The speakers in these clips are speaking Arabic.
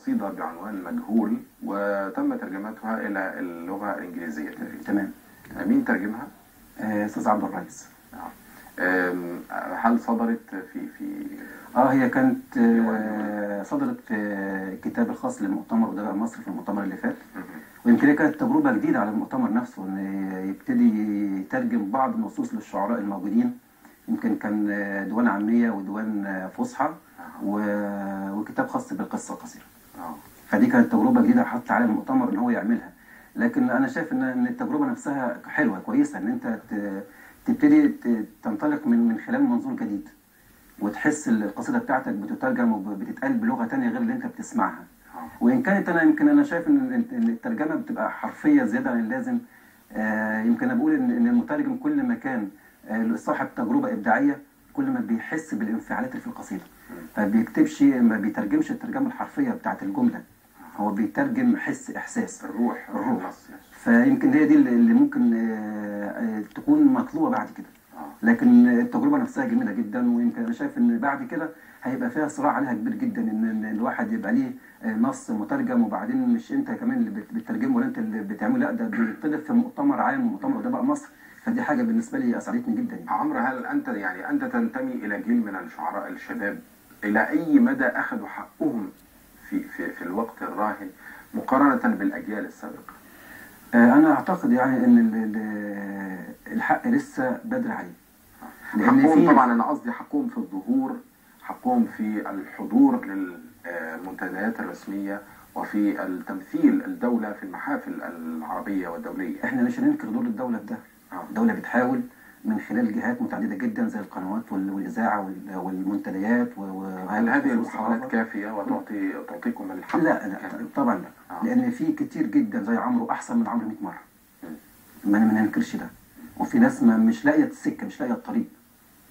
قصيدة بعنوان مجهول، وتم ترجمتها إلى اللغة الإنجليزية تقريبا. تمام. مين ترجمها؟ أستاذ عبد الرئيس. هل صدرت في هي كانت صدرت في الكتاب الخاص للمؤتمر أدباء مصر في المؤتمر اللي فات. ويمكن هي كانت تجربة جديدة على المؤتمر نفسه، إن يبتدي يترجم بعض النصوص للشعراء الموجودين. يمكن كان ديوان عامية وديوان فصحى وكتاب خاص بالقصة القصيرة. فدي كانت تجربة جديدة حتى على المؤتمر إن هو يعملها. لكن أنا شايف إن التجربة نفسها حلوة كويسة، إن أنت تبتدي تنطلق من خلال منظور جديد، وتحس القصيدة بتاعتك بتترجم وبتتقال بلغة تانية غير اللي أنت بتسمعها. وإن كانت أنا شايف إن الترجمة بتبقى حرفية زيادة عن اللازم. يمكن أنا بقول إن المترجم كل ما كان صاحب تجربة إبداعية، كل ما بيحس بالانفعالات اللي في القصيدة. فبيكتبش، ما بيترجمش الترجمة الحرفية بتاعت الجملة، هو بيترجم إحساس الروح. فيمكن هي دي اللي ممكن تكون مطلوبة بعد كده. لكن التجربة نفسها جميلة جدا، ويمكن أنا شايف إن بعد كده هيبقى فيها صراع عليها كبير جدا، إن الواحد يبقى ليه نص مترجم، وبعدين مش أنت كمان اللي بتترجمه ولا أنت اللي بتعمله، لا ده بيطلب في مؤتمر عام ومؤتمر أدباء مصر. فدي حاجة بالنسبة لي أسعدتني جدا. عمرو، هل أنت تنتمي إلى جيل من الشعراء الشباب؟ إلى أي مدى أخذوا حقهم في الوقت الراهن مقارنة بالأجيال السابقة؟ أنا أعتقد يعني إن الحق لسه بدري عليه. حقهم طبعا، أنا قصدي حقهم في الظهور، حقهم في الحضور للمنتديات الرسمية، وفي التمثيل الدولة في المحافل العربية والدولية. إحنا مش هننكر دور الدولة في ده. الدولة بتحاول من خلال جهات متعددة جدا زي القنوات والإذاعة والمنتديات. هل هذه المحاولات كافية وتعطيكم الحق؟ لا طبعا لا. لأن في كتير جدا زي عمرو أحسن من عمرو 100 مرة. ما ننكرش ده. وفي ناس مش لاقية السكة، مش لاقية الطريق.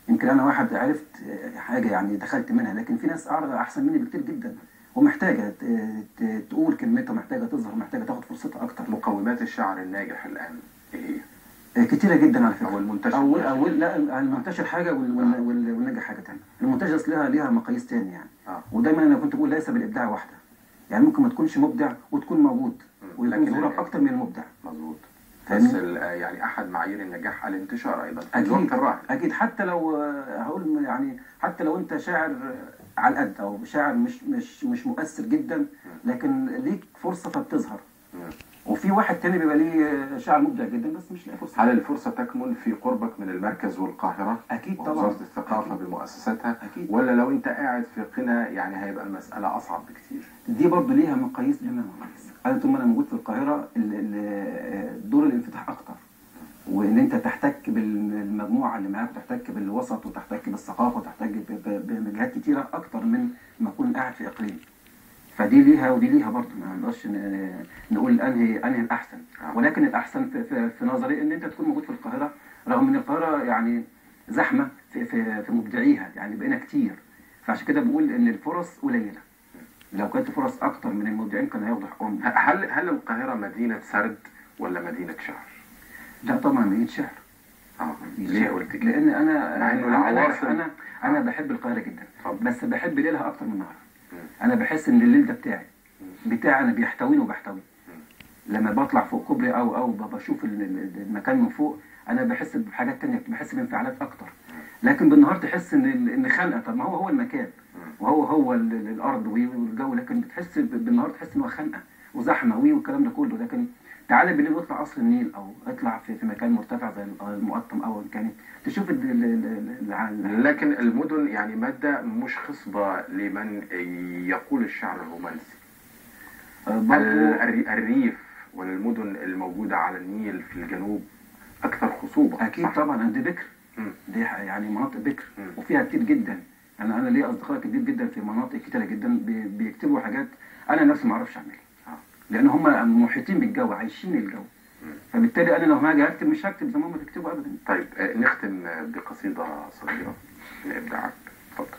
يمكن أنا واحد عرفت حاجة يعني دخلت منها، لكن في ناس أحسن مني بكتير جدا، ومحتاجة تقول كلمتها، محتاجة تظهر، محتاجة تاخد فرصتها أكتر. مقومات الشعر الناجح الآن إيه هي؟ كتيرة جدا على فكرة. أو المنتشر لا، المنتشر حاجة والناجح حاجة تانية. المنتشر ليها مقاييس تانية يعني. ودايما أنا كنت بقول ليس بالإبداع واحدة. يعني ممكن ما تكونش مبدع وتكون موجود، ويكون ظهورك أكتر من المبدع. مظبوط. بس يعني أحد معايير النجاح الانتشار أيضا في الوقت الراهن. أكيد. حتى لو هقول يعني حتى لو أنت شاعر على القد، أو شاعر مش مؤثر جدا، لكن ليك فرصة فبتظهر. وفي واحد تاني بيبقى ليه شعر مبدع جدا بس مش لاقي فرصة. هل الفرصة تكمن في قربك من المركز والقاهرة؟ أكيد طبعا. ووزارة الثقافة بمؤسساتها؟ أكيد. ولا لو أنت قاعد في قنا يعني هيبقى المسألة أصعب بكتير؟ دي برضه ليها مقاييس لنا مقاييس. أنا طول ما أنا موجود في القاهرة دور الانفتاح أكتر، وإن أنت تحتك بالمجموعة اللي معاك، وتحتك بالوسط، وتحتك بالثقافة، وتحتك بجهات كتيرة أكتر من ما أكون قاعد في إقليم. فدي ليها ودي ليها برضه، ما نقدرش نقول انهي الاحسن. ولكن الاحسن في نظري ان انت تكون موجود في القاهره، رغم ان القاهره يعني زحمه في مبدعيها، يعني بقينا كتير. فعشان كده بقول ان الفرص قليله. لو كانت فرص اكتر من المبدعين كانوا هياخدوا حقهم. هل القاهره مدينه سرد ولا مدينه شعر؟ لا طبعا مدينه شعر. ليه قلت كده؟ لان انا بحب القاهره جدا، بس بحب ليلها اكتر من نهارها. انا بحس ان الليل ده بتاعي انا، بيحتويني وبحتوي. لما بطلع فوق كوبري او بشوف المكان من فوق، انا بحس بحاجات تانية، بحس بانفعالات اكتر. لكن بالنهار تحس ان خنقه. طب ما هو المكان، وهو الارض والجو، لكن بتحس بالنهار تحس ان هو خنقه وزحمه والكلام ده كله. لكن تعالى بالليل واطلع قصر النيل، او اطلع في مكان مرتفع زي المقطم او كانت تشوف لكن المدن يعني مادة مش خصبة لمن يقول الشعر الرومانسي. الريف والمدن الموجودة على النيل في الجنوب أكثر خصوبة. أكيد طبعا. دي بكر، دي يعني مناطق بكر وفيها كتير جدا. أنا ليا أصدقاء كتير جدا في مناطق كتيرة جدا بيكتبوا حاجات أنا نفسي ما أعرفش أعملها، لأن هم محيطين بالجو، عايشين الجو. فبالتالي أنا لو هاجي أكتب مش هكتب زي ما هم بيكتبوا أبدا. طيب نختم بقصيدة صغيرة من إبداعك. اتفضل.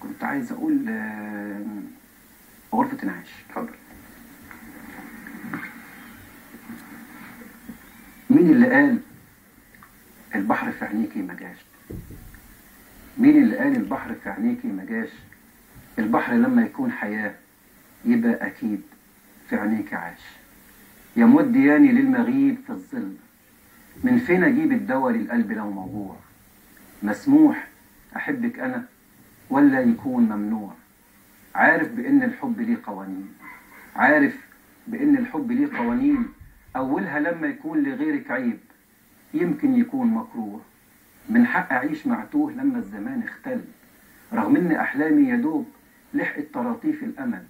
كنت عايز أقول غرفة انعاش. اتفضل. مين اللي قال البحر في عينيكي ما جاش؟ مين اللي قال البحر في عينيكي ما جاش؟ البحر لما يكون حياة يبقى أكيد في عينيك عاش. يا مودياني للمغيب في الظل، من فين أجيب الدواء للقلب لو موجوع؟ مسموح أحبك أنا ولا يكون ممنوع؟ عارف بأن الحب ليه قوانين، عارف بأن الحب ليه قوانين، أولها لما يكون لغيرك عيب يمكن يكون مكروه. من حق أعيش معتوه لما الزمان اختل، رغم أن أحلامي يدوب لحقت طراطيف الأمل،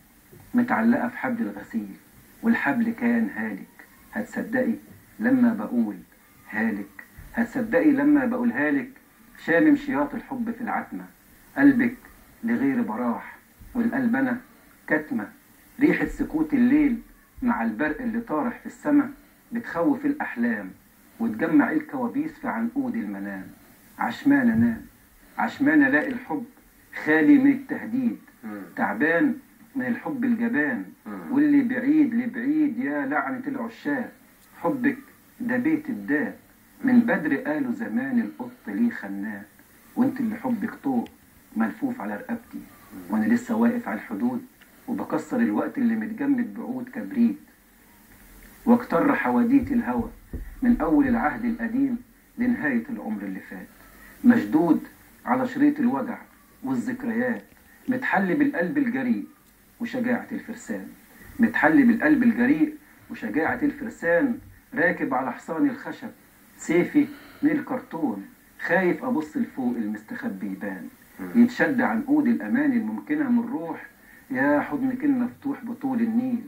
متعلقة في حبل الغسيل والحبل كان هالك. هتصدقي لما بقول هالك؟ هتصدقي لما بقول هالك؟ شامم شياط الحب في العتمة، قلبك لغير براح والقلب أنا كتمة. ريحة سكوت الليل مع البرق اللي طارح في السما بتخوف الأحلام وتجمع الكوابيس في عنقود المنام. عشمان أنام، عشمان ألاقي الحب خالي من التهديد، تعبان من الحب الجبان، واللي بعيد لبعيد يا لعنة العشاق. حبك ده بيت الداء، من بدر قالوا زمان القط ليه خناق، وانت اللي حبك طوق ملفوف على رقبتي، وانا لسه واقف على الحدود وبكسر الوقت اللي متجمد بعود كبريت. واكتر حواديت الهوى من اول العهد القديم لنهاية العمر اللي فات، مشدود على شريط الوجع والذكريات، متحل بالقلب الجريء وشجاعة الفرسان، متحل بالقلب الجريء وشجاعة الفرسان، راكب على حصان الخشب سيفي من الكرتون، خايف أبص لفوق المستخبي يبان، يتشد عنقود الأمان الممكنة من روح. يا حضنك المفتوح بطول النيل،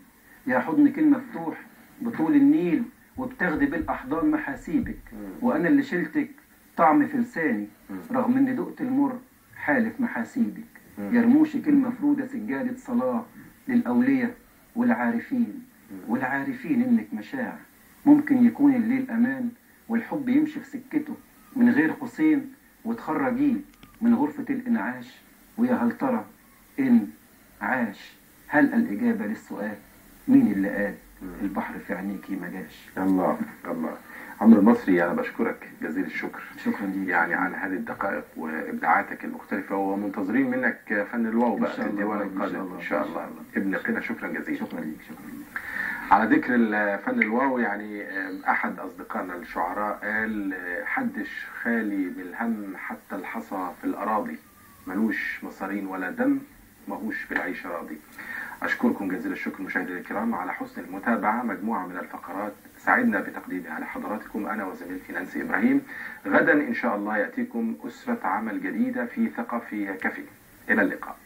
يا حضنك المفتوح بطول النيل، وبتاخدي بالأحضان محاسيبك، وأنا اللي شلتك طعم في لساني، رغم إني دقت المر حالف محاسيبك. يا رموشك المفرودة سجادة صلاة للأولياء والعارفين، والعارفين إنك مشاع. ممكن يكون الليل أمان والحب يمشي في سكته من غير قوسين، وتخرجيه من غرفة الإنعاش. ويا هل ترى إن عاش؟ هل الإجابة للسؤال مين اللي قال البحر في عينيكي ما جاش؟ الله الله. عمرو المصري، أنا بشكرك جزيل الشكر. شكرا ليك يعني على هذه الدقائق وإبداعاتك المختلفة، ومنتظرين منك فن الواو بقى في الديوان القادم إن شاء الله. ابن قنا، شكرا جزيلا. شكرا ليك. شكرا ليك. على ذكر فن الواو، يعني أحد أصدقائنا الشعراء قال حدش خالي من الهم حتى الحصى في الأراضي، ملوش مصارين ولا دم ماهوش بالعيش راضي. أشكركم جزيل الشكر مشاهدينا الكرام على حسن المتابعة. مجموعة من الفقرات سعدنا بتقديمها لحضراتكم أنا وزميلتي نانسي إبراهيم. غدا إن شاء الله يأتيكم أسرة عمل جديدة في ثقافي كافي. إلى اللقاء.